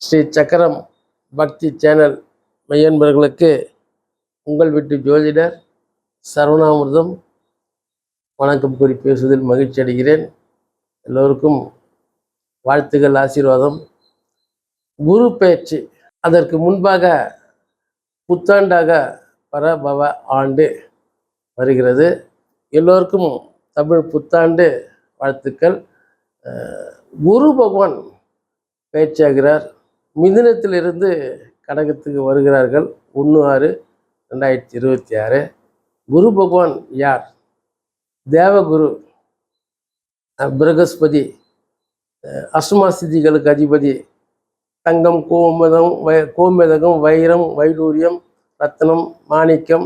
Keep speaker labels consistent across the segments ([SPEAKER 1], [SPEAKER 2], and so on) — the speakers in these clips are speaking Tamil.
[SPEAKER 1] ஸ்ரீ சக்கரம் பக்தி சேனல் மையன்பர்களுக்கு உங்கள் வீட்டு ஜோதிடர் சரவணாமிர்தம் வணக்கம் கூறி பேசுவதில் மகிழ்ச்சி அடைகிறேன். எல்லோருக்கும் வாழ்த்துக்கள், ஆசீர்வாதம். குரு பெயர்ச்சி அதற்கு முன்பாக புத்தாண்டாக பரபவ ஆண்டு வருகிறது. எல்லோருக்கும் தமிழ் புத்தாண்டு வாழ்த்துக்கள். குரு பகவான் பயிற்சியாகிறார். மிதுனத்திலிருந்து கடகத்துக்கு வருகிறார்கள் 1/6/2026. குரு பகவான் யார்? தேவகுரு, பிரகஸ்பதி, அஷ்டமாசிதிகளுக்கு அதிபதி. தங்கம், கோமேதகம், வைரம், வைடூரியம், ரத்னம், மாணிக்கம்,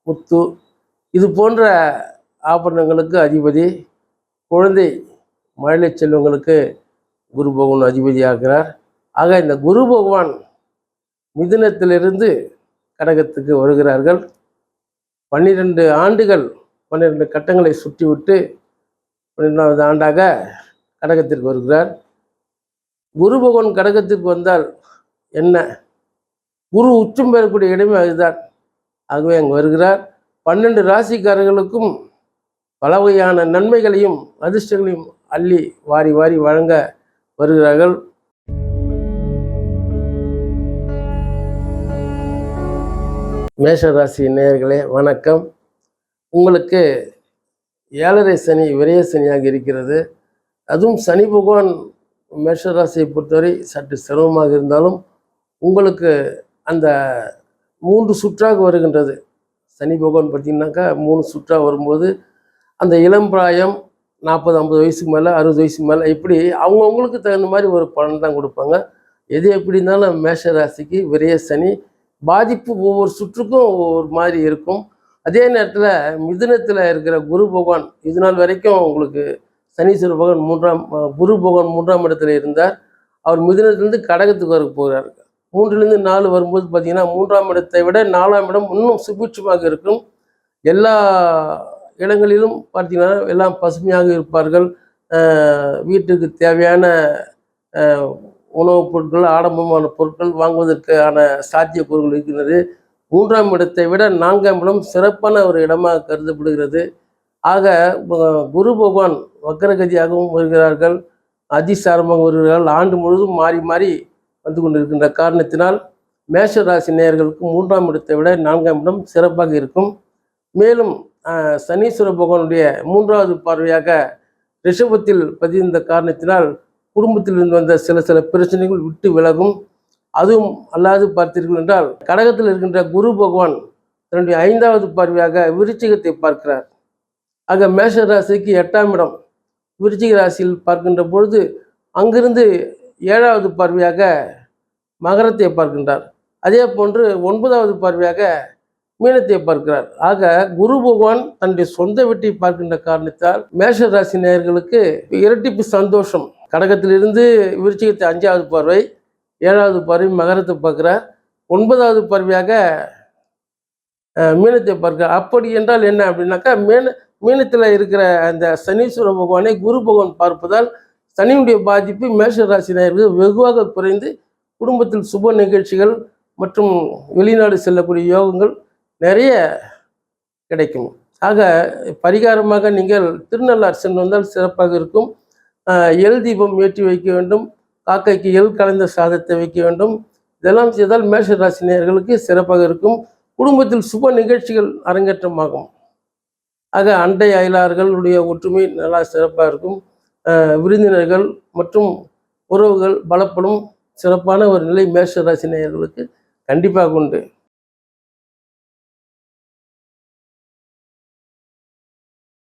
[SPEAKER 1] முத்து இது போன்ற ஆபரணங்களுக்கு அதிபதி. குழந்தை மழலை செல்வங்களுக்கு குரு பகவான் அதிபதியாகிறார். ஆக இந்த குரு பகவான் மிதுனத்திலிருந்து கடகத்துக்கு வருகிறார்கள். 12 ஆண்டுகள் 12 கட்டங்களை சுற்றிவிட்டு 12வது ஆண்டாக கடகத்திற்கு வருகிறார். குரு பகவான் கடகத்திற்கு வந்தால் என்ன? குரு உச்சம் பெறக்கூடிய இடமே அதுதான். ஆகவே அங்கு வருகிறார். 12 ராசிக்காரர்களுக்கும் பல வகையான நன்மைகளையும் அதிர்ஷ்டங்களையும் அள்ளி வாரி வாரி வழங்க வருகிறார்கள். மேஷராசி நேயர்களே வணக்கம். உங்களுக்கு 7.5 சனி விரய சனியாக இருக்கிறது. அதுவும் சனி பகவான் மேஷராசியை பொறுத்தவரை சற்று சிரமமாக இருந்தாலும் உங்களுக்கு அந்த 3 சுற்றாக வருகின்றது. சனி பகவான் பார்த்திங்கனாக்கா 3 சுற்றாக வரும்போது அந்த இளம் பிராயம் 40-50 வயசுக்கு மேலே 60 வயசுக்கு மேலே இப்படி அவங்கவுங்களுக்கு தகுந்த மாதிரி ஒரு பலன் தான் கொடுப்பாங்க. எது எப்படி இருந்தாலும் மேஷராசிக்கு விரய சனி பாதிப்பு ஒவ்வொரு சுற்றுக்கும் ஒவ்வொரு மாதிரி இருக்கும். அதே நேரத்தில் மிதுனத்தில் இருக்கிற குரு பகவான் இது நாள் வரைக்கும் உங்களுக்கு சனீஸ்வர பகவான் குரு பகவான் 3ஆம் இடத்துல இருந்தார். அவர் மிதுனத்திலேருந்து கடகத்துக்கு வர போகிறார். 3லேருந்து 4 வரும்போது பார்த்தீங்கன்னா 3ஆம் இடத்தை விட 4ஆம் இடம் இன்னும் சுபிட்சமாக இருக்கும். எல்லா இடங்களிலும் பார்த்தீங்கன்னா எல்லாம் பசுமையாக இருப்பார்கள். வீட்டுக்கு தேவையான உணவுப் பொருட்கள், ஆடம்பரமான பொருட்கள் வாங்குவதற்கான சாத்தியக்கூறுகள் இருக்கின்றது. 3ஆம் இடத்தை விட 4ஆம் இடம் சிறப்பான ஒரு இடமாக கருதப்படுகிறது. ஆக குரு பகவான் வக்கரகதியாகவும் வருகிறார்கள், அதிசாரமாக வருகிறார்கள். ஆண்டு முழுவதும் மாறி மாறி வந்து கொண்டிருக்கின்ற காரணத்தினால் மேஷ ராசி நேயர்களுக்கு 3ஆம் இடத்தை விட 4ஆம் இடம் சிறப்பாக இருக்கும். மேலும் சனீஸ்வர பகவானுடைய 3வது பார்வையாக ரிஷபத்தில் பதிந்த காரணத்தினால் குடும்பத்தில் இருந்து வந்த சில பிரச்சனைகள் விட்டு விலகும். அதுவும் அல்லாது பார்த்தீர்கள் என்றால் கடகத்தில் இருக்கின்ற குரு பகவான் தன்னுடைய 5வது பார்வையாக விருச்சிகத்தை பார்க்கிறார். ஆக மேஷ ராசிக்கு 8ஆம் இடம் விருச்சிக ராசியில் பார்க்கின்ற பொழுது அங்கிருந்து 7வது பார்வையாக மகரத்தை பார்க்கின்றார். அதே போன்று 9வது பார்வையாக மீனத்தை பார்க்கிறார். ஆக குரு பகவான் தன்னுடைய சொந்த வீட்டை பார்க்கின்ற காரணத்தால் மேஷ ராசி நேயர்களுக்கு இரட்டிப்பு சந்தோஷம். கடகத்திலிருந்து விருச்சிகத்தை 5வது பார்வை, 7வது பார்வை மகரத்தை பார்க்கிறார், 9வது பார்வையாக மீனத்தை பார்க்கிறார். அப்படி என்றால் என்ன அப்படின்னாக்கா மீனத்தில் இருக்கிற அந்த சனீஸ்வர பகவானை குரு பகவான் பார்ப்பதால் சனியுடைய பாதிப்பு மேஷ ராசி நேயர்கள் வெகுவாக குறைந்து குடும்பத்தில் சுப நிகழ்ச்சிகள் மற்றும் வெளிநாடு செல்லக்கூடிய யோகங்கள் நிறைய கிடைக்கும். ஆக பரிகாரமாக நீங்கள் திருநள்ளார் சென்று வந்தால் சிறப்பாக இருக்கும். எல் தீபம் ஏற்றி வைக்க வேண்டும். காக்கைக்கு எல் கலந்த சாதத்தை வைக்க வேண்டும். இதெல்லாம் செய்தால் மேஷ ராசி நேயர்களுக்கு சிறப்பாக இருக்கும். குடும்பத்தில் சுப நிகழ்ச்சிகள் அரங்கேற்றமாகும். ஆக அண்டை அயலார்களுடைய ஒற்றுமை நல்லா சிறப்பாக இருக்கும். விருந்தினர்கள் மற்றும் உறவுகள் பலப்படும். சிறப்பான ஒரு நிலை மேஷ ராசி நேயர்களுக்கு கண்டிப்பாக உண்டு.